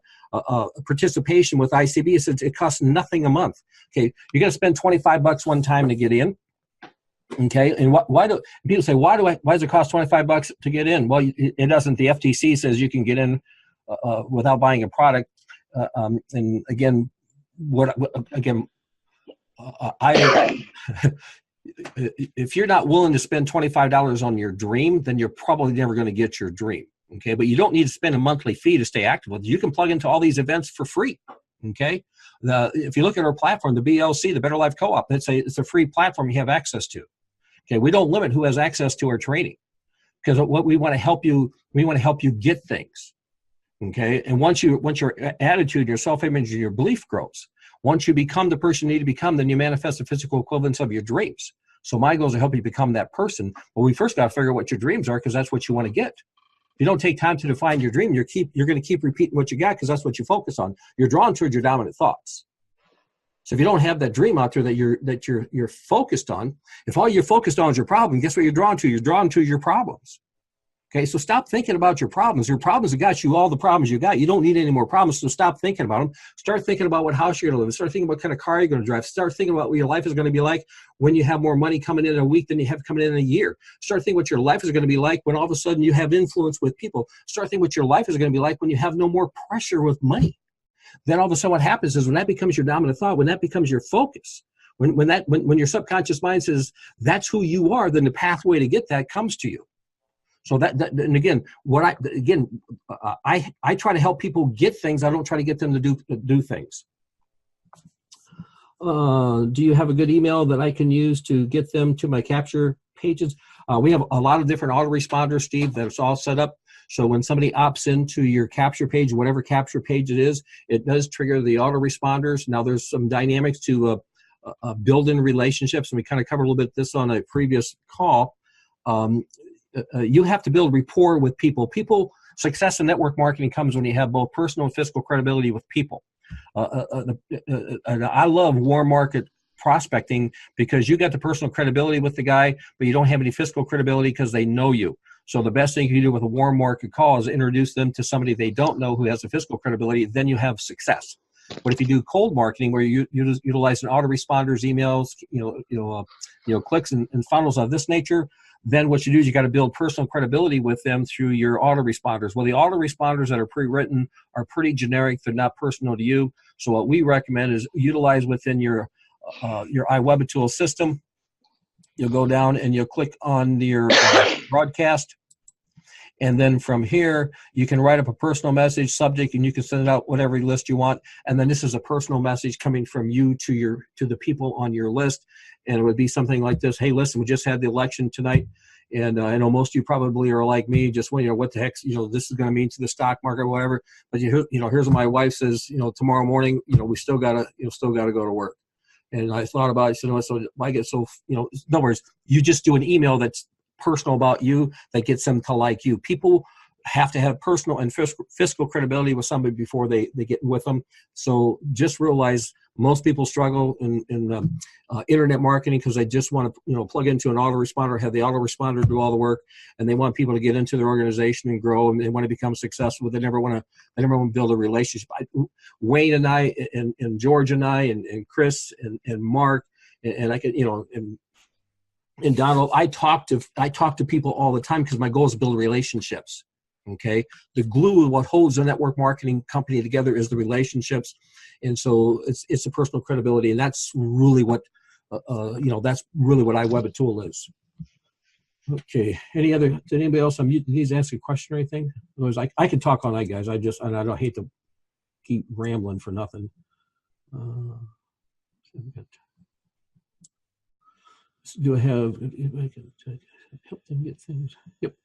participation with ICB? He said it costs nothing a month. Okay. You're going to spend $25 one time to get in. Okay. And why do people say, why does it cost $25 to get in? Well, it doesn't. The FTC says you can get in without buying a product. And again, if you're not willing to spend $25 on your dream, then you're probably never going to get your dream. Okay. But you don't need to spend a monthly fee to stay active with. You can plug into all these events for free. Okay. If you look at our platform, the BLC, the Better Life Co-op, it's a free platform you have access to. Okay. We don't limit who has access to our training, because what we want to help you get things. Okay. And once your attitude, your self-image, and your belief grows, once you become the person you need to become, then you manifest the physical equivalence of your dreams. So my goal is to help you become that person. But we first got to figure out what your dreams are, because that's what you want to get. If you don't take time to define your dream, you're going to keep repeating what you got, because that's what you focus on. You're drawn towards your dominant thoughts. So if you don't have that dream out there that you're focused on, if all you're focused on is your problem, guess what you're drawn to? You're drawn to your problems. Okay, so stop thinking about your problems. Your problems have got you all the problems you got. You don't need any more problems, so stop thinking about them. Start thinking about what house you're going to live in. Start thinking about what kind of car you're going to drive. Start thinking about what your life is going to be like when you have more money coming in a week than you have coming in a year. Start thinking what your life is going to be like when all of a sudden you have influence with people. Start thinking what your life is going to be like when you have no more pressure with money. Then all of a sudden what happens is when that becomes your dominant thought, when that becomes your focus, when your subconscious mind says that's who you are, then the pathway to get that comes to you. So and again, I try to help people get things. I don't try to get them to do things. Do you have a good email that I can use to get them to my capture pages? We have a lot of different autoresponders, Steve, that's all set up. So when somebody opts into your capture page, whatever capture page it is, it does trigger the autoresponders. Now there's some dynamics to build in relationships, and we kind of covered a little bit this on a previous call. You have to build rapport with people. Success in network marketing comes when you have both personal and physical credibility with people. I love warm market prospecting because you got the personal credibility with the guy, but you don't have any physical credibility because they know you. So the best thing you can do with a warm market call is introduce them to somebody they don't know who has the physical credibility. Then you have success. But if you do cold marketing, where you utilize an autoresponders, emails, clicks and funnels of this nature, Then what you do is you got to build personal credibility with them through your autoresponders. Well, the autoresponders that are pre-written are pretty generic. They're not personal to you. So what we recommend is utilize within your iWebitool system. You'll go down and you'll click on your broadcast. And then from here, you can write up a personal message subject, and you can send it out whatever list you want. And then this is a personal message coming from you to the people on your list. And it would be something like this. Hey, listen, we just had the election tonight. And I know most of you probably are like me, just what the heck, this is going to mean to the stock market or whatever. But here's what my wife says, tomorrow morning, we still gotta go to work. And I thought about it, so I get so, in other words, you just do an email that's personal about you that gets them to like you. People have to have personal and fiscal credibility with somebody before they get with them. So just realize most people struggle in internet marketing because they just want to plug into an autoresponder, have the autoresponder do all the work, and they want people to get into their organization and grow, and they want to become successful. They never want to build a relationship. Wayne and I and George and I and Chris and Mark and I could and Donald, I talk to people all the time because my goal is to build relationships. Okay, the glue, what holds a network marketing company together, is the relationships, and so it's the personal credibility, and that's really what that's really what iWebitool is. Okay, did anybody else needs to ask a question or anything? Otherwise, I can talk all night, guys. I don't hate to keep rambling for nothing. Do I have? If I can help them get things. Yep.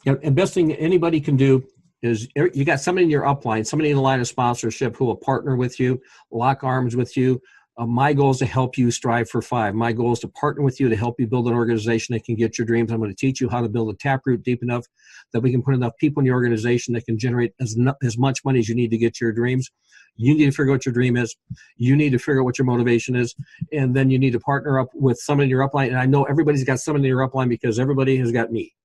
And best thing anybody can do is you got somebody in your upline, somebody in the line of sponsorship who will partner with you, lock arms with you. My goal is to help you strive for 5. My goal is to partner with you to help you build an organization that can get your dreams. I'm going to teach you how to build a taproot deep enough that we can put enough people in your organization that can generate as much money as you need to get your dreams. You need to figure out what your dream is. You need to figure out what your motivation is. And then you need to partner up with someone in your upline. And I know everybody's got someone in your upline because everybody has got me.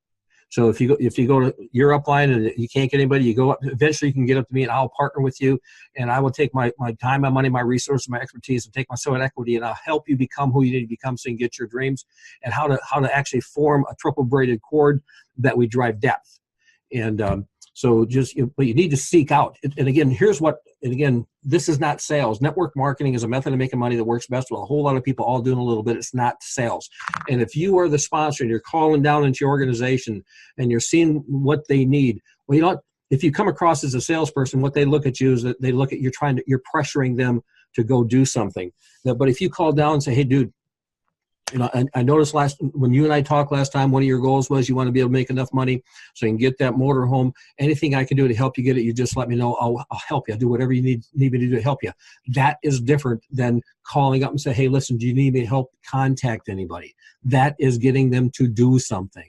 So if you go to your upline and you can't get anybody, you go up. Eventually, you can get up to me, and I'll partner with you, and I will take my time, my money, my resources, my expertise, and take my sweat equity, and I'll help you become who you need to become, so you can get your dreams, and how to actually form a triple braided cord that we drive depth. And but you need to seek out. And again, this is not sales. Network marketing is a method of making money that works best with a whole lot of people all doing a little bit. It's not sales. And if you are the sponsor and you're calling down into your organization and you're seeing what they need, well, if you come across as a salesperson, what they look at you is that they look at you're pressuring them to go do something. But if you call down and say, hey, dude, I noticed when you and I talked last time, one of your goals was you want to be able to make enough money so you can get that motor home. Anything I can do to help you get it, you just let me know. I'll help you. I'll do whatever you need me to do to help you. That is different than calling up and say, hey, listen, do you need me to help contact anybody? That is getting them to do something.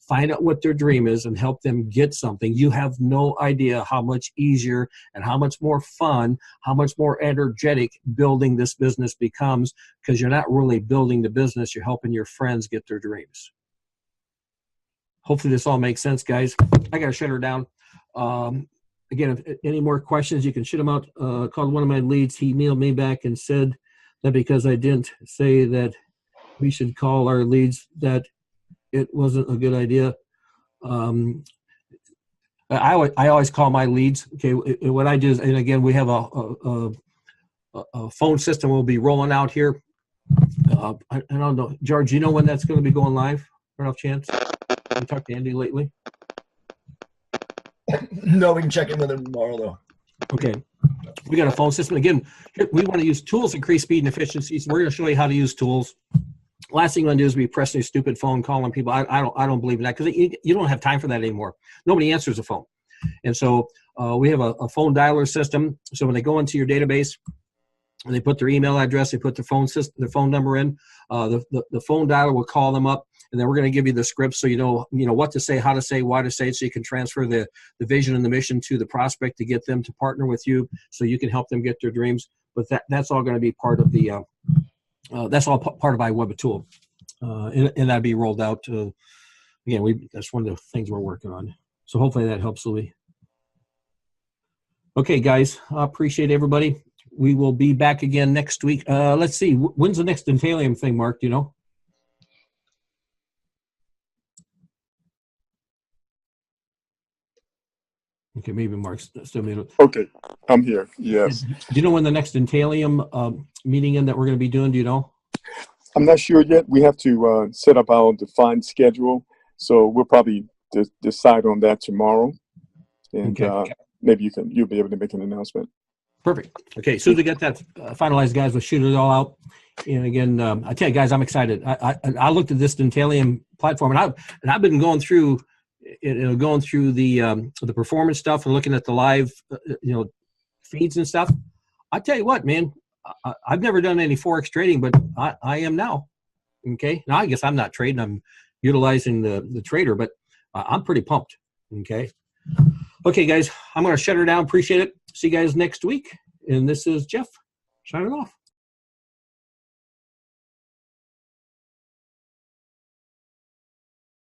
Find out what their dream is and help them get something. You have no idea how much easier and how much more fun, how much more energetic building this business becomes, because you're not really building the business. You're helping your friends get their dreams. Hopefully this all makes sense, guys. I got to shut her down. Again, if any more questions, you can shoot them out. Called one of my leads. He emailed me back and said that because I didn't say that we should call our leads, that it wasn't a good idea. I always call my leads. Okay, what I do is, and again, we have a phone system we'll be rolling out here. I don't know, George, you know when that's going to be going live? Right off chance? Have you talked to Andy lately? No, we can check in with him tomorrow, though. Okay. We got a phone system. Again, we want to use tools to increase speed and efficiency. So we're going to show you how to use tools. Last thing you want to do is be pressing a stupid phone, calling people. I don't believe in that, because you don't have time for that anymore. Nobody answers the phone. And so we have a phone dialer system. So when they go into your database and they put their email address, they put their phone number in, the phone dialer will call them up, and then we're going to give you the script so you know what to say, how to say, why to say it, so you can transfer the vision and the mission to the prospect to get them to partner with you so you can help them get their dreams. But that's all going to be part of the that's all part of iWebitool, and that'll be rolled out. Again, that's one of the things we're working on. So hopefully that helps, Louis. Okay, guys, I appreciate everybody. We will be back again next week. Let's see, when's the next Dentalium thing, Mark? Do you know? Okay, maybe Mark's still muted. Okay, I'm here. Yes. Do you know when the next Dentalium meeting in that we're going to be doing? Do you know? I'm not sure yet. We have to set up our defined schedule. So we'll probably decide on that tomorrow. And maybe you'll be able to make an announcement. Perfect. Okay, as soon as we get that finalized, guys, we'll shoot it all out. And again, I tell you guys, I'm excited. I looked at this Dentalium platform, and I've been going through the performance stuff and looking at the live feeds and stuff. I tell you what, man, I've never done any Forex trading, but I am now. Okay, now I guess I'm not trading. I'm utilizing the trader, but I'm pretty pumped. Okay, guys, I'm going to shut her down. Appreciate it. See you guys next week. And this is Jeff signing off.